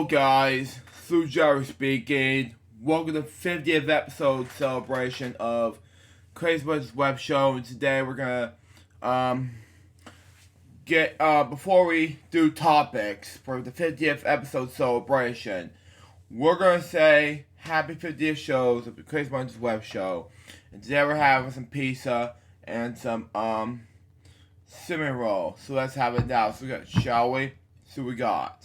guys, Sue Jerry speaking. Welcome to the 50th episode celebration of TheCrazyBunch's web show. And today we're gonna before we do topics for the 50th episode celebration, we're gonna say happy 50th shows of the TheCrazyBunch's web show. And today we're having some pizza and some cinnamon roll. So let's have it now. So shall we? See what we got.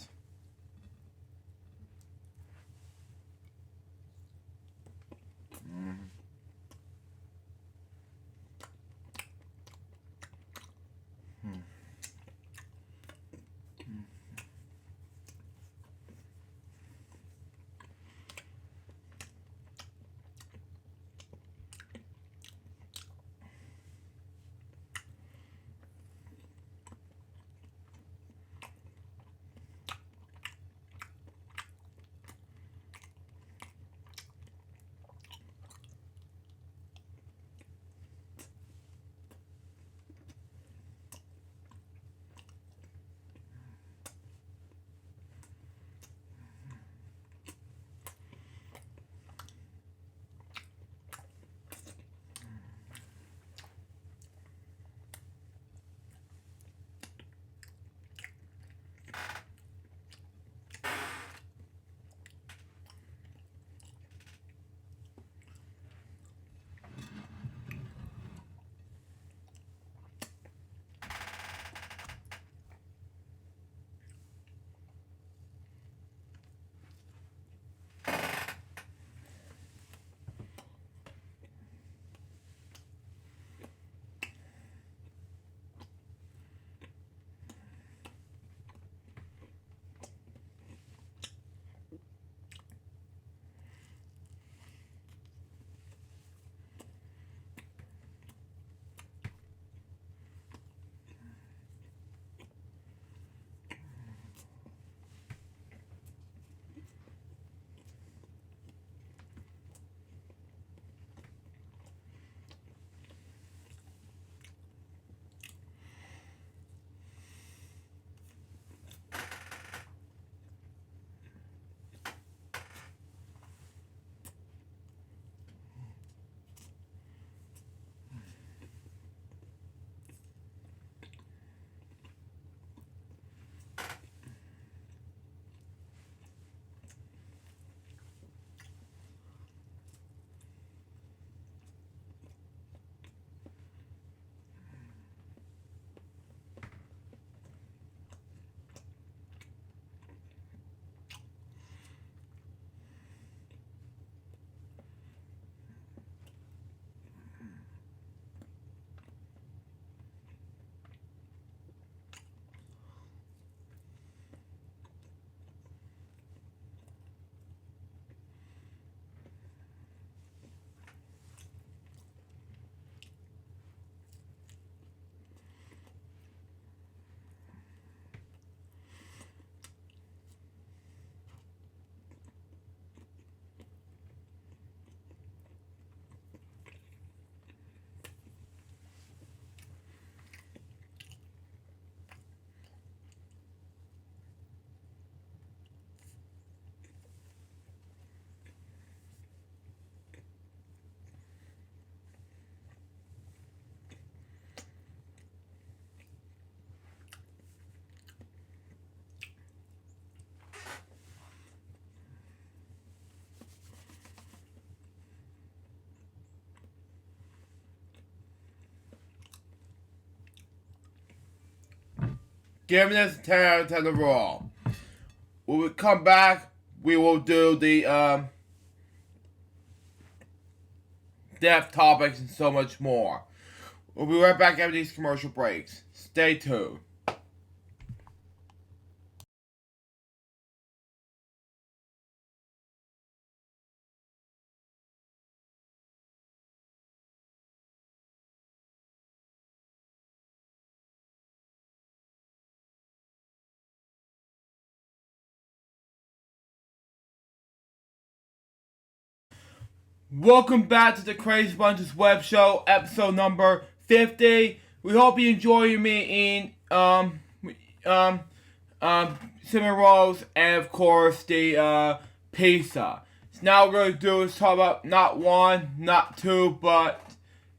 Giving this 10 out of 10 overall. When we come back, we will do the death topics and so much more. We'll be right back after these commercial breaks. Stay tuned. Welcome back to the TheCrazyBunch's web show, episode number 50. We hope you enjoy me in cinnamon rolls, and of course the pizza. So now what we're going to do is talk about not one, not two, but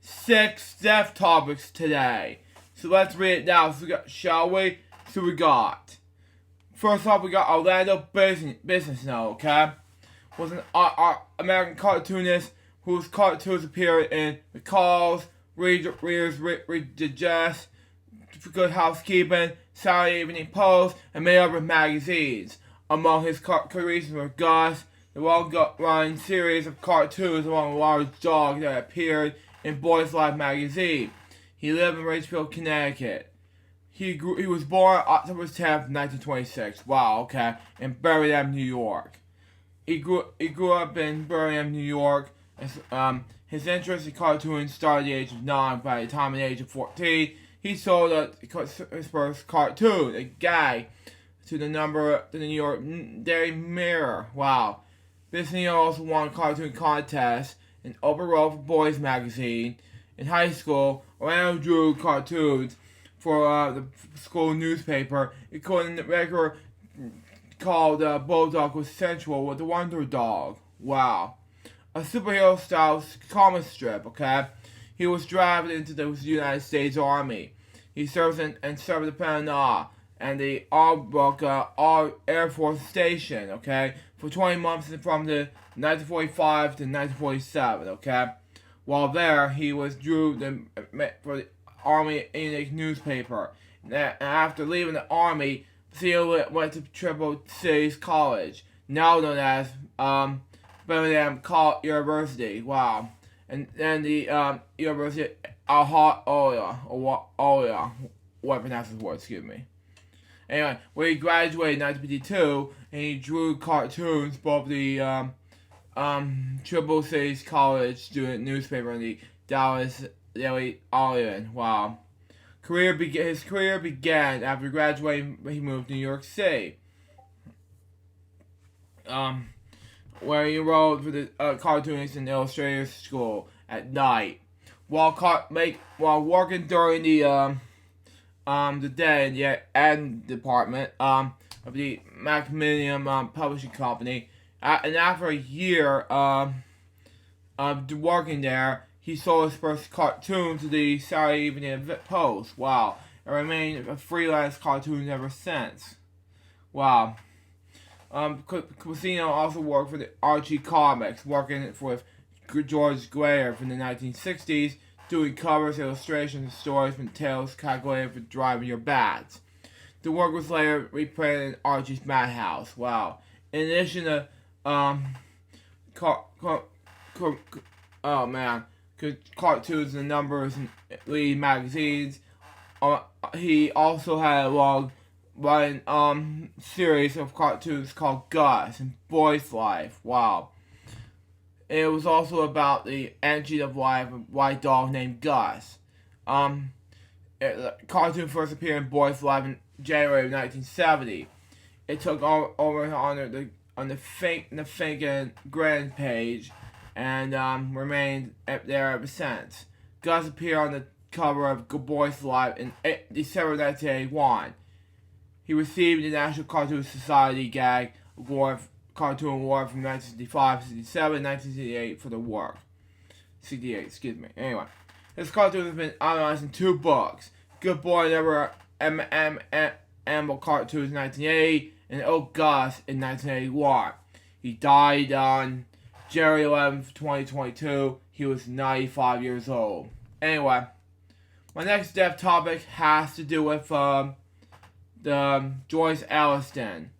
6 death topics today. So let's read it now, shall we? So we got, first off, we got Orlando Business Now, okay? Was an American cartoonist whose cartoons appeared in The Calls, Reader's Digest, Good Housekeeping, Saturday Evening Post, and many other magazines. Among his creations were Gus, the well-run series of cartoons among a large dog that appeared in Boys Life magazine. He lived in Ridgefield, Connecticut. He was born October 10th, 1926. Wow, okay. In Birmingham, New York. He grew up in Birmingham, New York. His interest in cartoons started at the age of 9. By the time at the age of 14, he sold his first cartoon, a gag, to the New York Daily Mirror. Wow. Disney also won a cartoon contest in Open Road for Boys magazine. In high school, Orlando drew cartoons for the school newspaper, including the regular called Bulldog was Central with the Wonder Dog. Wow. A superhero style comic strip, okay? He was drafted into the United States Army. He served in the Panama and the Air Force Station, okay? For 20 months from the 1945 to 1947, okay? While there, he drew for the Army Unique newspaper. And after leaving the Army, Theo went to Triple Cities College, now known as Birmingham University. Wow. And then the University of Oya, what pronounce this word, excuse me. Anyway, when he graduated in 1952, and he drew cartoons both the Triple Cities College student newspaper and the Dallas Daily Alien. Wow. His career began after graduating. He moved to New York City, where he enrolled for the cartoonist and illustrator school at night. While working during the day in the ad department of the Macmillan Publishing Company, and after a year of working there, he sold his first cartoon to the Saturday Evening Post. Wow. And remained a freelance cartoon ever since. Wow. Casino also worked for the Archie Comics, working with George Greer from the 1960s, doing covers, illustrations, and stories from tales calculated for driving your bats. The work was later reprinted in Archie's Madhouse. Wow. In addition to cartoons and numbers and leading magazines, he also had a long-running series of cartoons called Gus and Boys Life. Wow. It was also about the engine of life of a white dog named Gus. The cartoon first appeared in Boys Life in January of 1970. It took over on the Finken Grand page and remained there ever since. Gus appeared on the cover of Good Boys Life in December 1981. He received the National Cartoon Society Gag Award, Cartoon Award from 1965, 67, and 1968 for the work. 68, excuse me. Anyway, his cartoon has been analyzed in 2 books. Good Boy Never Animal Cartoons in 1980 and Oh Gus in 1981. He died on January 11th, 2022. He was 95 years old. Anyway, my next death topic has to do with Joyce Elliston.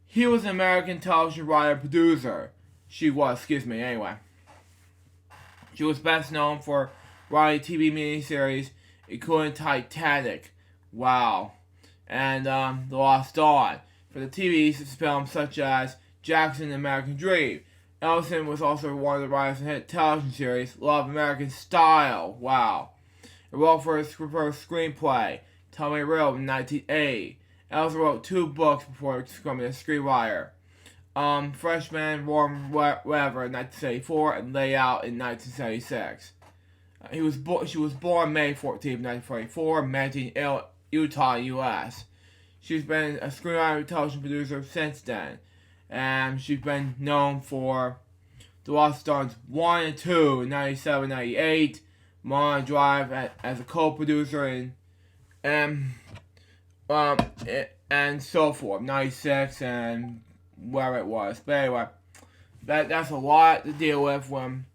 He was an American television writer and producer. She was best known for writing TV miniseries, including Titanic, wow, and The Lost Dawn. For the TV films such as Jackson and American Dream. Ellison was also one of the writers of the hit television series Love American Style, wow. He wrote for his first screenplay, Tell Me Real, in 1980. Ellison wrote 2 books before becoming a screenwriter. Freshman, Warm Weather in 1974 and Layout in 1976. She was born May 14, 1944, in Manton, Utah, U.S. She's been a screenwriter and television producer since then. And she's been known for The Lost Stars 1 and 2 in 97, 98. Mulholland Drive as a co-producer and so forth, 96 and where it was. But anyway, that's a lot to deal with from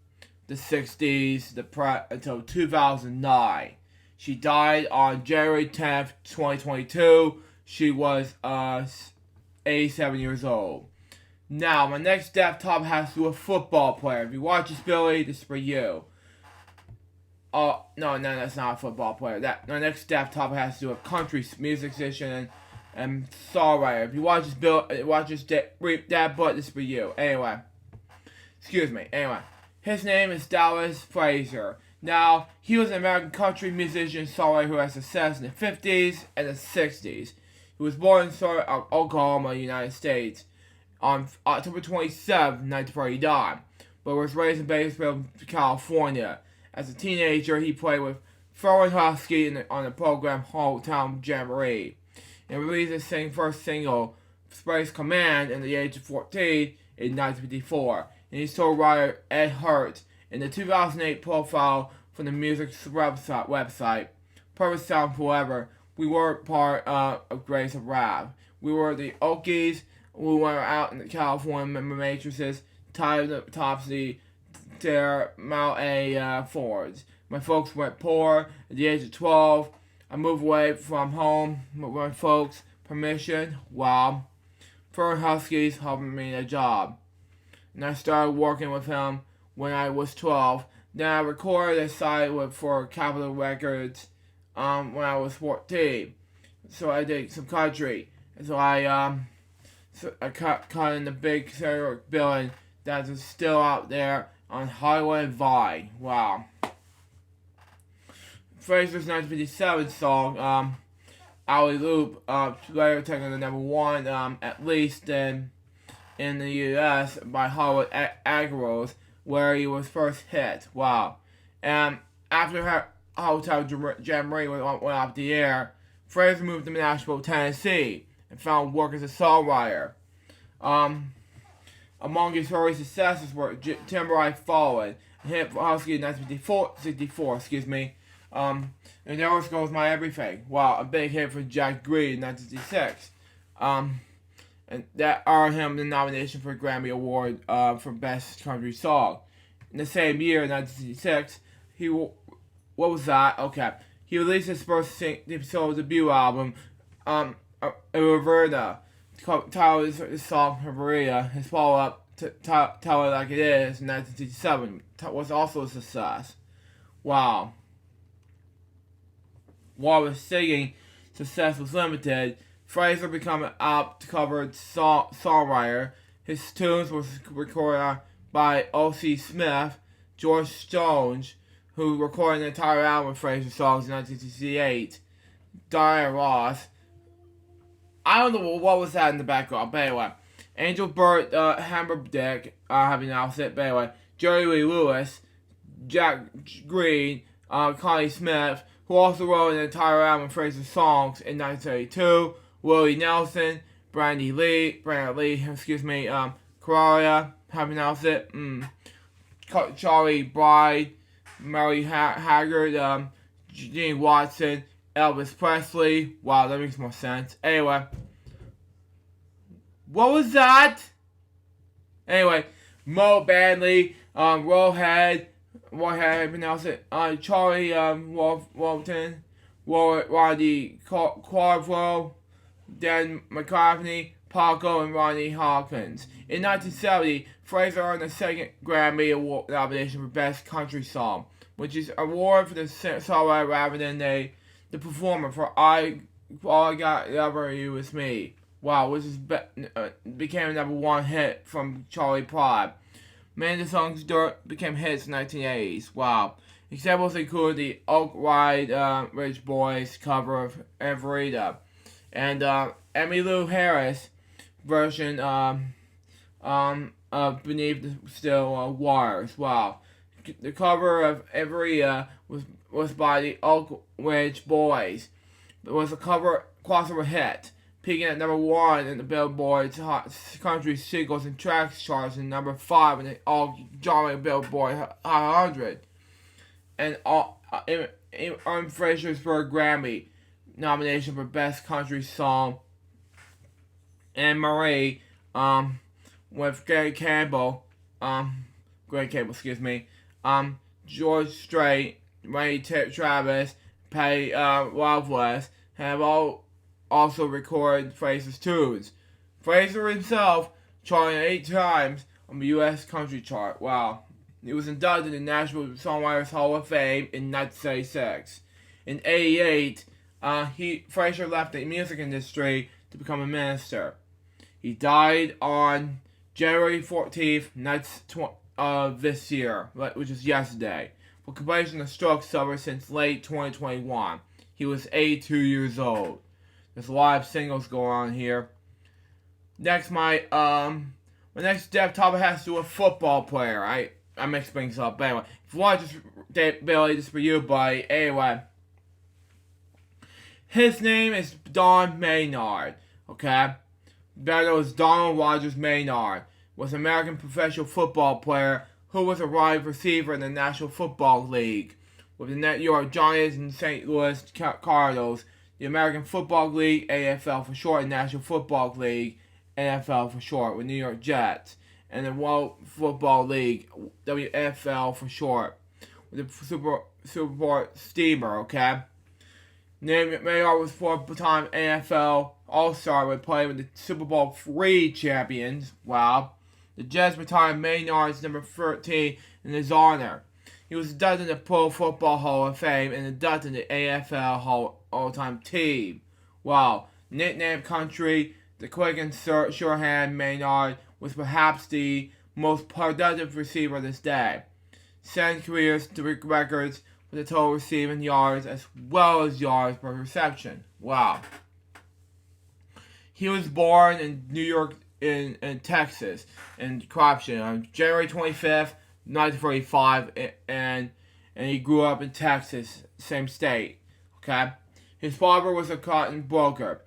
the 60s until 2009. She died on January 10th, 2022. She was 87 years old. Now, my next death topic has to do with a football player. If you watch this, Billy, this is for you. Oh, no, that's not a football player. My next death topic has to do with country music musician and songwriter. If you watch this, that, but this is for you. Anyway. His name is Dallas Frazier. Now, he was an American country musician and songwriter who had success in the 50s and the 60s. He was born in Oklahoma, United States, on October 27, 1949, but was raised in Bakersfield, California. As a teenager, he played with Ferwin Husky on the program Hometown Jamboree, and released his first single, Space Command, at the age of 14 in 1954. And he told writer Ed Hurt in the 2008 profile from the music website, Perfect Sound Forever, we were part of Grace of Rap. We were the Okies. We went out in the California matrices, tied the topsy their Mount A Fords. My folks went poor at the age of 12. I moved away from home with my folks' permission while Fern Huskies helping me a job. And I started working with him when I was 12. Then I recorded a site for Capitol Records when I was 14. So I did some country. And so I cut in the big stereo building that is still out there on Highway Vine. Wow. Frazier's 1957 song, Alley Loop, later taken to number 1, at least in the U.S. by Hollywood Aggros, where he was first hit. Wow. And after Hotel Jamboree went off the air, Frazier moved to Nashville, Tennessee, and found work as a songwriter. Among his early successes were Timber Fallen, a hit for Husky in 1964, and There Was Goes My Everything. Wow, a big hit for Jack Green in 1966. And that earned him the nomination for a Grammy Award for Best Country Song. In the same year, 1966, he released his first solo debut album, Irverna, titled his song Maria. His follow-up to Tell It Like It Is in 1967 was also a success. Wow. While his singing success was limited, Frazier became an out-covered songwriter. His tunes were recorded by O.C. Smith, George Jones, who recorded an entire album of Frazier songs in 1968, Diana Ross. I don't know what was that in the background, but anyway. Angel Burt, Hammerdick, having announced it, but anyway. Jerry Lee Lewis, Jack Green, Connie Smith, who also wrote an entire album of Frazier songs in 1932, Willie Nelson, Brandon Lee, Corolla, having announced it, Charlie Bride, Mary Haggard, Gene Watson, Elvis Presley. Wow, that makes more sense. Anyway. What was that? Anyway, Mo Badley, Rawhead, pronounce it, Charlie Walton, Rodney Carvero, Dan McCartney, Paco, and Ronnie Hawkins. In 1970, Frazier earned a second Grammy Award nomination for Best Country Song, which is an award for the songwriter rather than the performer for All I Got Ever You With Me. Wow, which became a number 1 hit from Charlie Pride. Many of the songs became hits in the 1980s. Wow. Examples include the Oak Ridge Boys cover of Everita, and Emmylou Harris version of Beneath the Still Waters. Wow. The cover of Everita was by the Oak Ridge Boys. It was a crossover hit. peaking at number 1 in the Billboard's country singles and tracks charts, and number 5 in the all-genre Billboard Hot 100. And earned Frazier's first Grammy nomination for Best Country Song. And Marie, with Greg Campbell, George Strait, Ray Travis, Patty Loveless have all also recorded Frazier's tunes. Frazier himself charted 8 times on the U.S. country chart. Wow. He was inducted in the National Songwriters Hall of Fame in 1986. In 1988, Frazier left the music industry to become a minister. He died on January 14th, this year, which is yesterday, for complication of stroke suffered since late 2021. He was 82 years old. There's a lot of singles going on here. Next, my next death topic has to do with a football player. I mix things up. But anyway, if you want Billy, this is for you, buddy. Anyway, his name is Don Maynard. Okay, better known as Donald Rogers Maynard, was an American professional football player who was a wide receiver in the National Football League with the New York Giants and St. Louis Cardinals, the American Football League, AFL for short, and National Football League, NFL for short, with New York Jets, and the World Football League, WFL for short, with the Super Bowl Steamer, okay? Maynard was 4-time NFL All-Star when playing with the Super Bowl III champions. Wow. The Jets retired Maynard's number 13 in his honor. He was inducted in the Pro Football Hall of Fame and inducted in the AFL All-Time Team. Wow. Nicknamed Country, the quick and sure-hand Maynard was perhaps the most productive receiver of this day. 7 careers to break records for the total receiving yards as well as yards per reception. Wow. He was born in New York, in Texas, in Corruption, on January 25th, 1945, and he grew up in Texas, same state. Okay? His father was a cotton broker.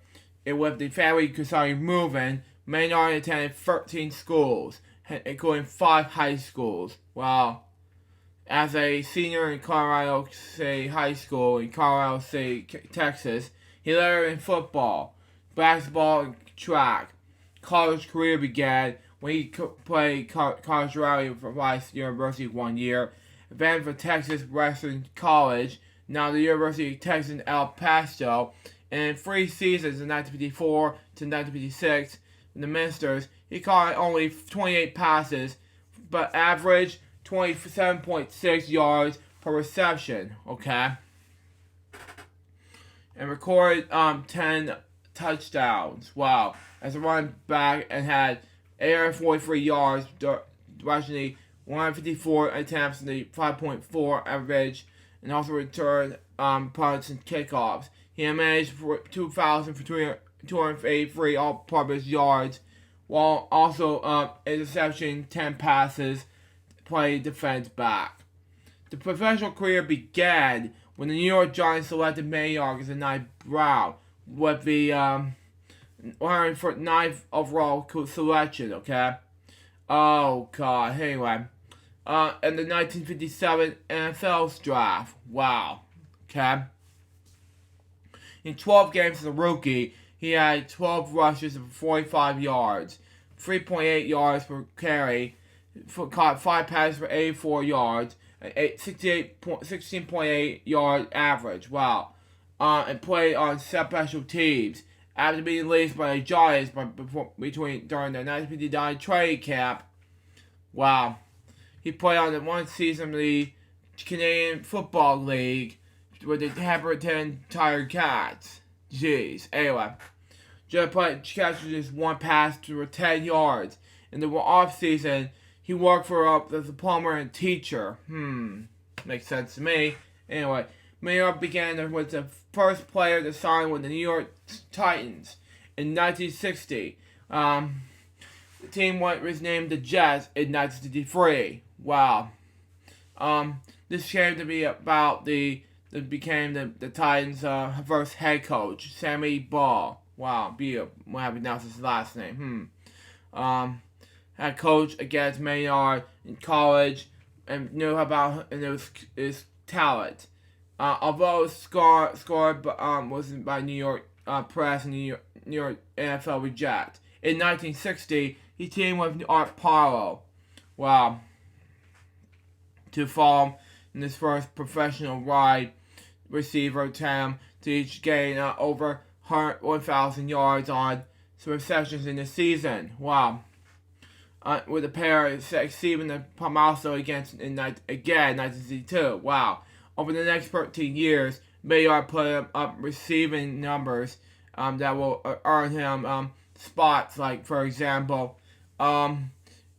And with the family concerning moving, Maynard attended 13 schools, including 5 high schools. Wow. As a senior in Colorado City High School in Colorado City, Texas, he lettered in football, basketball, and track. College career began when he played college rugby for Rice University 1 year, advanced for Texas Western College, now the University of Texas in El Paso, and in 3 seasons in 1954 to 1956 in the Ministers, he caught only 28 passes, but averaged 27.6 yards per reception, okay? And recorded 10 touchdowns. Wow. As a running back and had 843 yards, rushing 154 attempts in the 5.4 average, and also returned punts and kickoffs. He managed for 2,283 all-purpose yards, while also interception 10 passes, played defense back. The professional career began when the New York Giants selected Maynard as a ninth round with the 109th overall selection, okay? Oh, God. Anyway. In the 1957 NFL draft. Wow. Okay? In 12 games as a rookie, he had 12 rushes of 45 yards, 3.8 yards per carry, caught 5 passes for 84 yards, and 16.8 yard average. Wow. And played on special teams. After being released by the Giants during the 1959 trade cap. Wow. He played on the one season of the Canadian Football League with the Hamilton Tiger Cats. Jeez. Anyway. Just catches just 1 pass for 10 yards. In the off-season, he worked for as a plumber and teacher. Makes sense to me. Anyway, Maynard began with the first player to sign with the New York Titans in 1960. The team was named the Jets in 1963. Wow. This came to be about the Titans' first head coach, Sammy Ball. Wow, Beal. What happened now? His last name. Had coached against Maynard in college and knew about his talent. Although scored wasn't by New York press and New York NFL reject. In 1960, he teamed with Art Parlow. Wow. To fall in his first professional wide receiver attempt to each gain over 1,000 yards on receptions in the season. Wow. With the pair exceeding the milestone against again 1962. Wow. Over the next 13 years, Maynard put up receiving numbers that will earn him spots, like, for example, in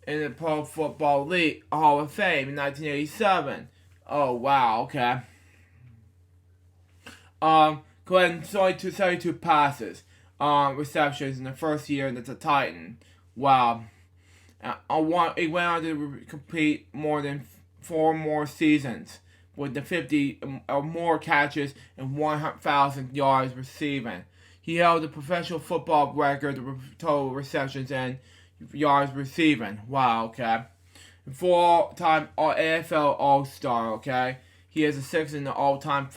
the Pro Football League Hall of Fame in 1987. Oh, wow, okay. Glenn 72 passes, receptions in the first year as a Titan. Wow. He went on to compete more than 4 more seasons with the 50 or more catches and 1,000 yards receiving. He held the professional football record of total receptions and yards receiving. Wow, okay. 4-time AFL All-Star, okay. He is a 6th in the all-time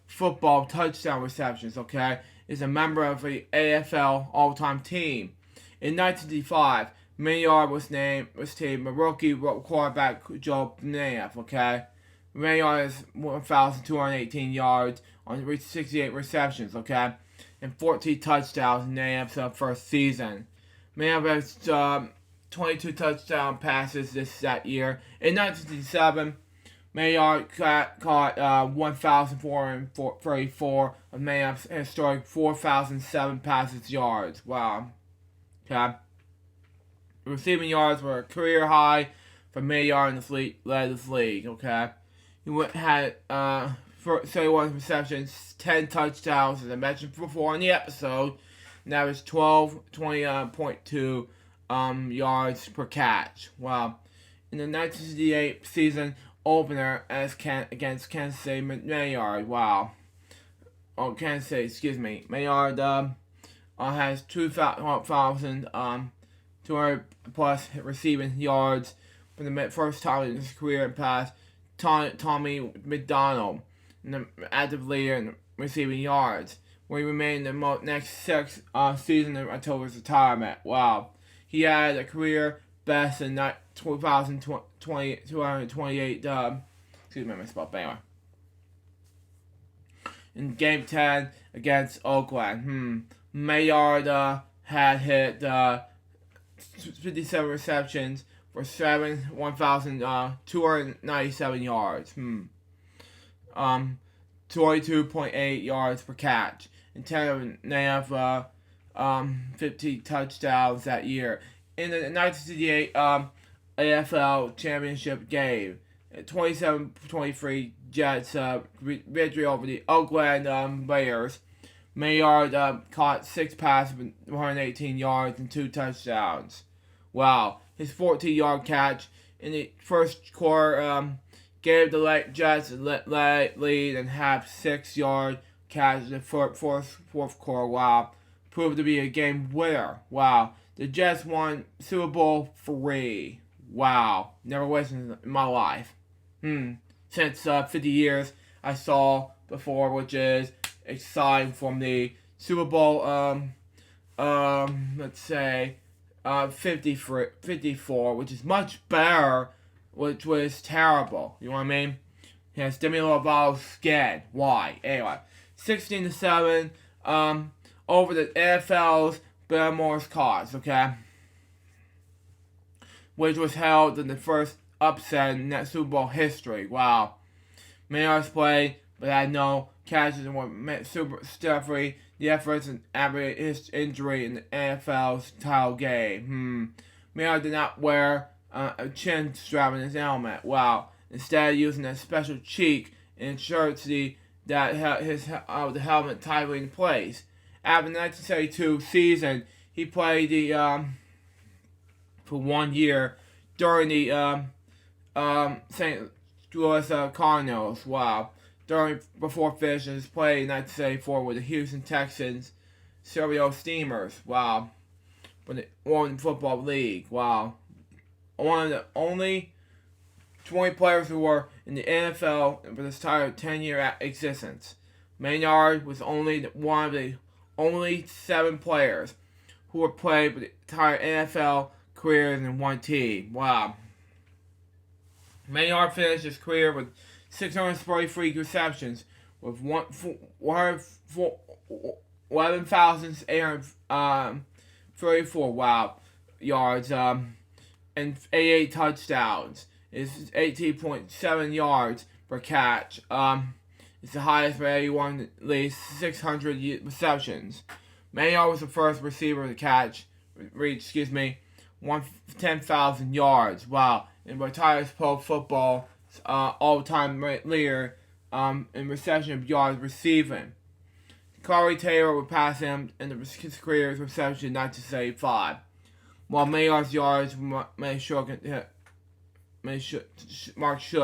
football touchdown receptions, okay. Is a member of the AFL all-time team. In 1955, Maynard was named a rookie quarterback Joe Namath, okay. Maynard has 1,218 yards on 68 receptions, okay, and 14 touchdowns in Namath's first season. Maynard has 22 touchdown passes that year. In 1967, Maynard caught 1,434 of Maynard's historic 4,007 passes yards. Wow. Okay. Receiving yards were a career high for Maynard in the led this league. Okay. He had 31 receptions, 10 touchdowns, as I mentioned before in the episode. And that was 20.2 yards per catch. Wow. In the 1968 season opener against Kansas City, Maynard. Wow. Oh, Kansas City, excuse me. Maynard has 2,000 200 plus receiving yards for the first time in his career and passed Tommy McDonald, the active leader in receiving yards, where he remained the next 6 seasons until his retirement. Wow. He had a career best in 228, excuse me, I misspelled, anyway. In Game 10 against Oakland, Maynard had hit 57 receptions for 1,297 yards. 22.8 yards per catch, and 10.5 50 touchdowns that year. In the 1968 AFL Championship game, 27-23 Jets victory over the Oakland Raiders. Maynard caught 6 passes with 118 yards and 2 touchdowns. Wow. His 14-yard catch in the first quarter gave the Jets a lead and half 6-yard catch in the fourth quarter. Wow. Proved to be a game winner. Wow. The Jets won Super Bowl 3. Wow. Never wasted in my life. Since 50 years I saw before, which is exciting from the Super Bowl, let's say, 54, which is much better, which was terrible. You know what I mean? He has Demi Lovato's skin. Why? Anyway, 16-7, over the NFL's Barrymore's cause, okay? Which was held in the first upset in that Super Bowl history. Wow. Maynard's played, but had no catches and were super stuffy. The efforts and his injury in the NFL's title game. Maynard did not wear a chin strap in his helmet. Wow. Instead, using a special cheek and ensures that the helmet tightly in place. After the 1972 season, he played for 1 year during the St. Louis Cardinals. Wow. Before finishing his play in 1974 with the Houston Texans serial steamers. Wow. For the One Football League. Wow. One of the only 20 players who were in the NFL for this entire 10-year existence. Maynard was only one of the only 7 players who were played for the entire NFL careers in one team. Wow. Maynard finished his career with 643 receptions with 11,834 yards and 88 touchdowns. It's 18.7 yards per catch. It's the highest for anyone, at least 600 receptions. Maynard was the first receiver to reach 10,000 yards. Wow. And retires pro football all-time leader in reception yards receiving. Corey Taylor would pass him in his career's reception in 1975, while Maynard's yards mark should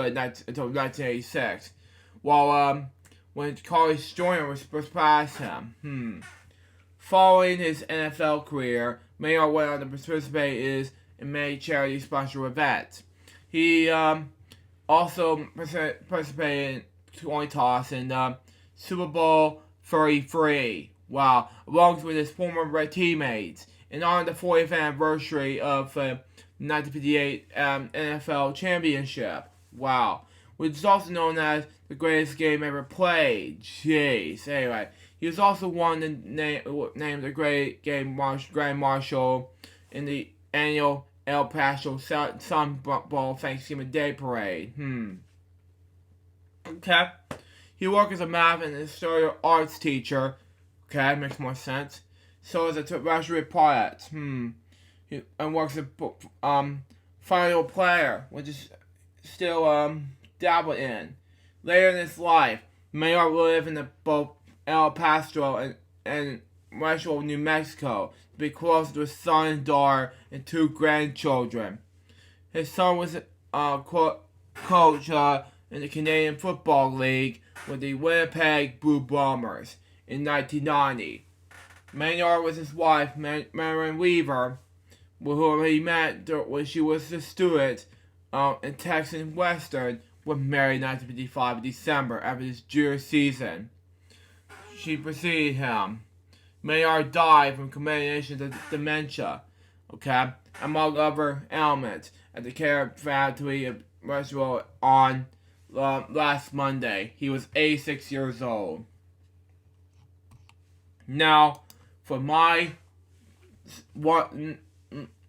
until 1986. While when Corey Joyner was past him. Following his NFL career, Maynard went on to participate in many charity sponsored events. He also participated in coin toss in Super Bowl 33. Wow. Along with his former teammates. And on the 40th anniversary of the 1958 NFL Championship. Wow. Which is also known as the greatest game ever played. Jeez. Anyway, he was also named the Great Game Grand Marshal in the annual El Paso Sun Bowl Thanksgiving Day Parade. Okay. He worked as a math and historical arts teacher. Okay, makes more sense. So as a terrestrial pilot. And works as a final player, which is still dabbled in. Later in his life, Maynard lived in both El Paso and Roswell, New Mexico, to be close to his son and daughter and 2 grandchildren. His son was coach in the Canadian Football League with the Winnipeg Blue Bombers in 1990. Maynard was his wife, Marion Weaver, with whom he met when she was a student in Texas Western, were married in 1955 in December after his junior season. She preceded him. Maynard died from combination of dementia, among other ailments, at the care of faculty of Roswell on last Monday. He was 86 years old. Now, for my one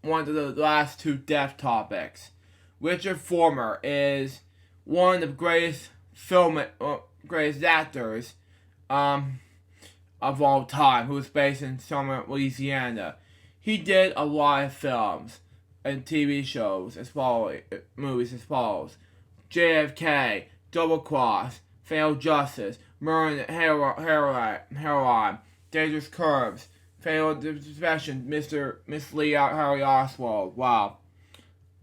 of the last 2 death topics. Richard Former is one of the greatest greatest actors of all time, who was based in Summer, Louisiana. He did a lot of films and TV shows movies as follows: JFK, Double Cross, Fatal Justice, Murder and Heroin, Dangerous Curves, Fatal Depression, Miss Lee Harry Oswald. Wow.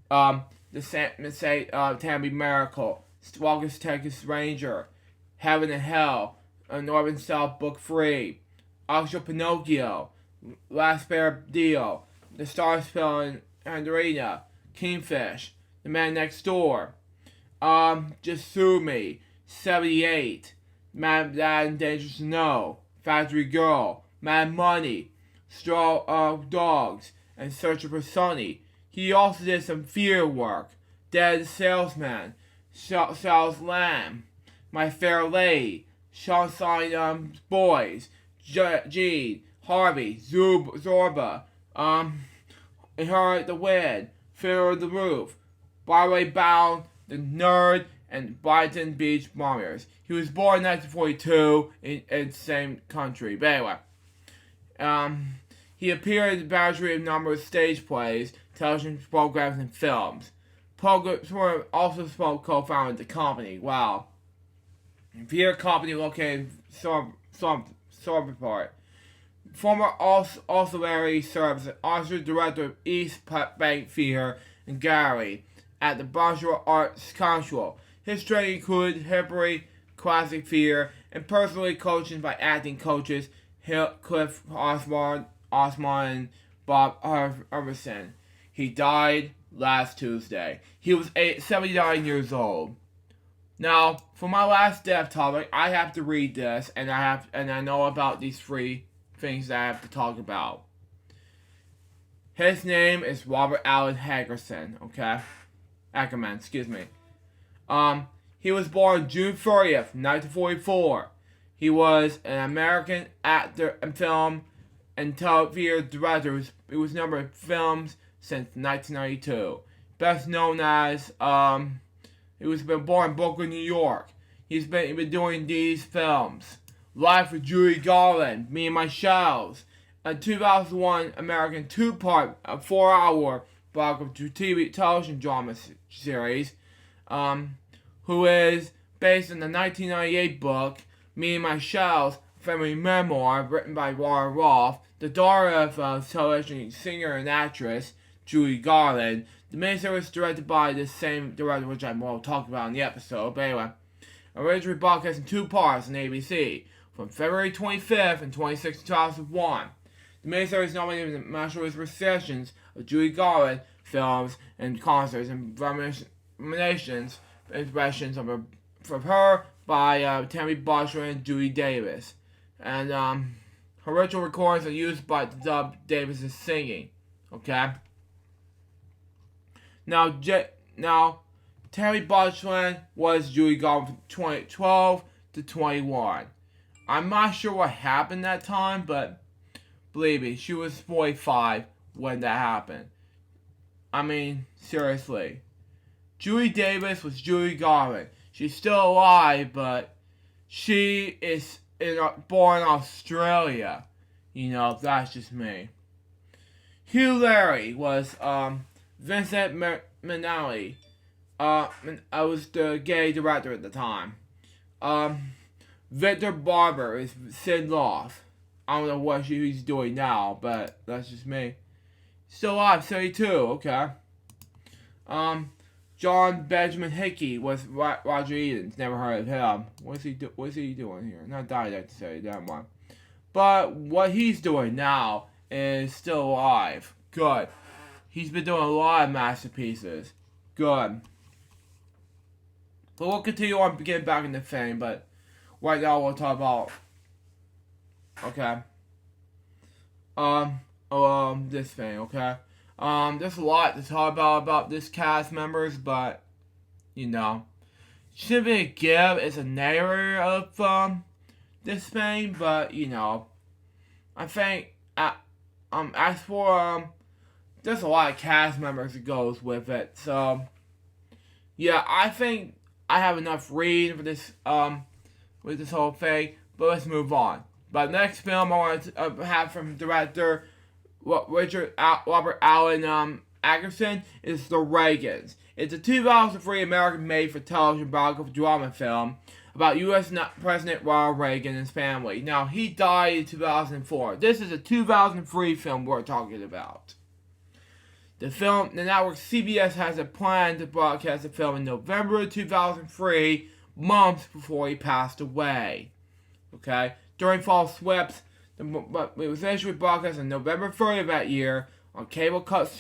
The Tammy Miracle, Walker's Texas Ranger, Heaven and Hell, North and South Book 3, Oxford Pinocchio, Last Bear Deal, The Stars Fell in Andrina, Kingfish, The Man Next Door, Just Sue Me, 78, Mad Dad and Dangerous to Know, Factory Girl, Mad Money, Straw Dogs, and Searching for Sonny. He also did some theater work: Dead Salesman, Sal's Lamb, My Fair Lady, Sunshine Boys, Gene, Harvey, Zorba, Inherit the Wind, Fear of the Roof, Broadway Bound, The Nerd, and Brighton Beach Bombers. He was born in 1942 in the same country. But anyway, he appeared in a battery of number of stage plays, television programs, and films. Porter also co-founded the company. Wow. Theater company located in Somerport. Former auxiliary serves as Arts Director of East Bank Theater and Gallery at the Bonjour Arts Council. His training included Hebrew classic theater and personally coaching by acting coaches Cliff Osmond, and Bob Iverson. He died last Tuesday. He was 79 years old. Now, for my last death topic, I have to read this, and I know about these 3 things that I have to talk about. His name is Robert Allen Hagerson, okay? Ackerman, excuse me. He was born June 30th, 1944. He was an American actor and film and television director. He was number of films since 1992. Best known as, he was been born in Brooklyn, New York. He's been doing these films. Life with Judy Garland, Me and My Shells, a 2001 American 2-part, 4-hour TV television drama series, who is based on the 1998 book, Me and My Shells, family memoir written by Laura Roth, the daughter of television singer and actress Judy Garland. The miniseries was directed by the same director, which I will talk about in the episode. But anyway, originally broadcast in 2 parts on ABC from February 25th and 26th, 2001. The miniseries nominated in the National Recessions of Judy Garland films and concerts and reminiscences impressions from her by Tammy Butchler and Judy Davis. And her original recordings are used by the dub Davis' singing. Okay? Now, Tammy Butchler was Judy Garland from 2012 to 21. I'm not sure what happened that time, but believe me, she was 45 when that happened. I mean, seriously. Judy Davis was Judy Garland. She's still alive, but she is born in Australia. You know, that's just me. Hugh Larry was Vincent Minnelli. I was the gay director at the time. Victor Barber is Sid Roth. I don't know what he's doing now, but that's just me. Still alive, 72, okay. John Benjamin Hickey was Roger Edens. Never heard of him. What's he doing here? Not died, I have to say, that one. But what he's doing now is still alive. Good. He's been doing a lot of masterpieces. Good. But we'll continue on getting back into fame, but right now we'll talk about, okay, this thing, okay? There's a lot to talk about this cast members, but, you know, shouldn't be a give as a narrator of, this thing, but, you know, I think, as for, there's a lot of cast members that goes with it, so, yeah, I think I have enough reading for this, with this whole thing, but let's move on. But next film I want to have from director Robert Allen Ackerson is The Reagans. It's a 2003 American made-for-television biographical drama film about U.S. President Ronald Reagan and his family. Now, he died in 2004. This is a 2003 film we're talking about. The network CBS has a plan to broadcast the film in November 2003, months before he passed away. Okay? During fall sweeps, it was initially broadcast on November 30th of that year on cable cut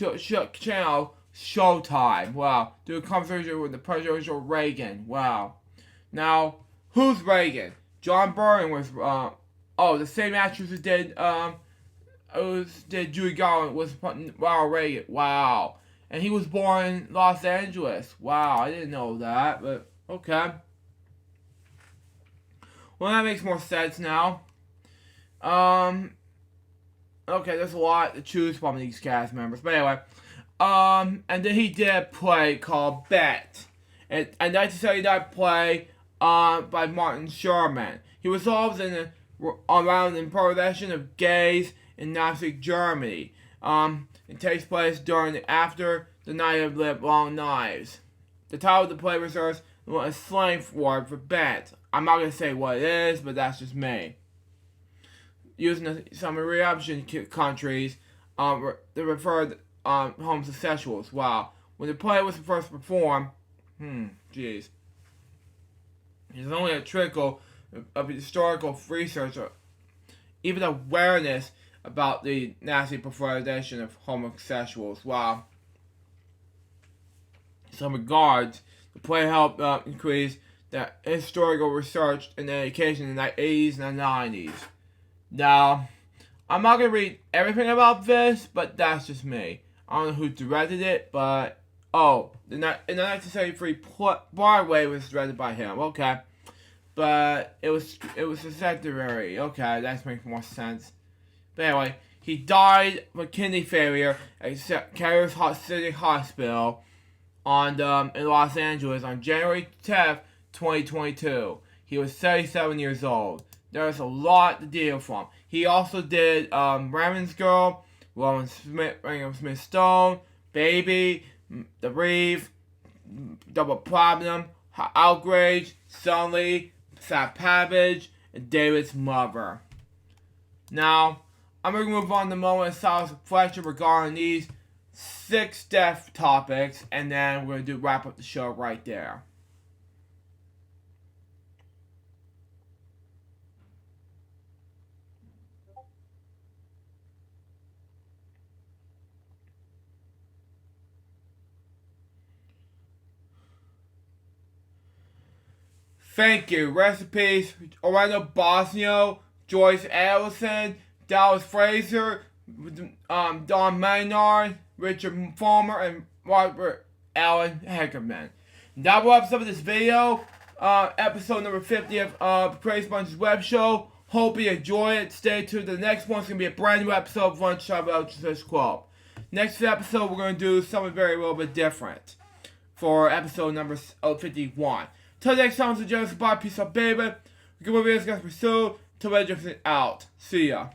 channel Showtime. Wow. Doing a conversation with the presidential Reagan. Wow. Now, who's Reagan? John Byrne was, the same actress who did Judy Garland was Ronald Reagan. Wow. And he was born in Los Angeles. Wow, I didn't know that, but okay. Well, that makes more sense now. Okay, there's a lot to choose from these cast members. But anyway, and then he did a play called Bet. A 1979 play by Martin Sherman. He was involved around the production of gays in Nazi Germany. It takes place after the Night of the Long Knives. The title of the play reserves a slang word for bet. I'm not going to say what it is, but that's just me. Using some reaction countries that refer to homosexuals. Wow. When the play was first performed, there's only a trickle of historical research even awareness about the nasty proliferation of homosexuals. Wow. In some regards, the play helped increase the historical research and education in the 80s and the 90s. Now, I'm not going to read everything about this, but that's just me. I don't know who directed it, but... Oh, in the 1973 Broadway was directed by him. Okay. But it was a secondary. Okay, that makes more sense. But anyway, he died of kidney failure at Carriers City Hospital in Los Angeles on January 10th, 2022. He was 37 years old. There's a lot to deal from. He also did Raymond's Girl, Rowan Smith Stone, Baby, The Reeve, Double Problem, Outrage, Sully, Sad Pavage, and David's Mother. Now, I'm going to move on to the moment of silence reflection regarding these 6 death topics, and then we're going to wrap up the show right there. Thank you. Recipes: Orlando Bosnio, Joyce Allison, Dallas Frazier, Don Maynard, Richard Farmer, and Robert Allen Heckerman. That will wrap up this video. Episode number 50 of the Crazy Bunch's web show. Hope you enjoy it. Stay tuned. The next one's going to be a brand new episode of Untitled Chapter. Next episode, we're going to do something very a little bit different for episode number 51. Till next time, it's a Joseph Bye. Peace out, baby. Good videos, guys. Pursue. Till then, out. See ya.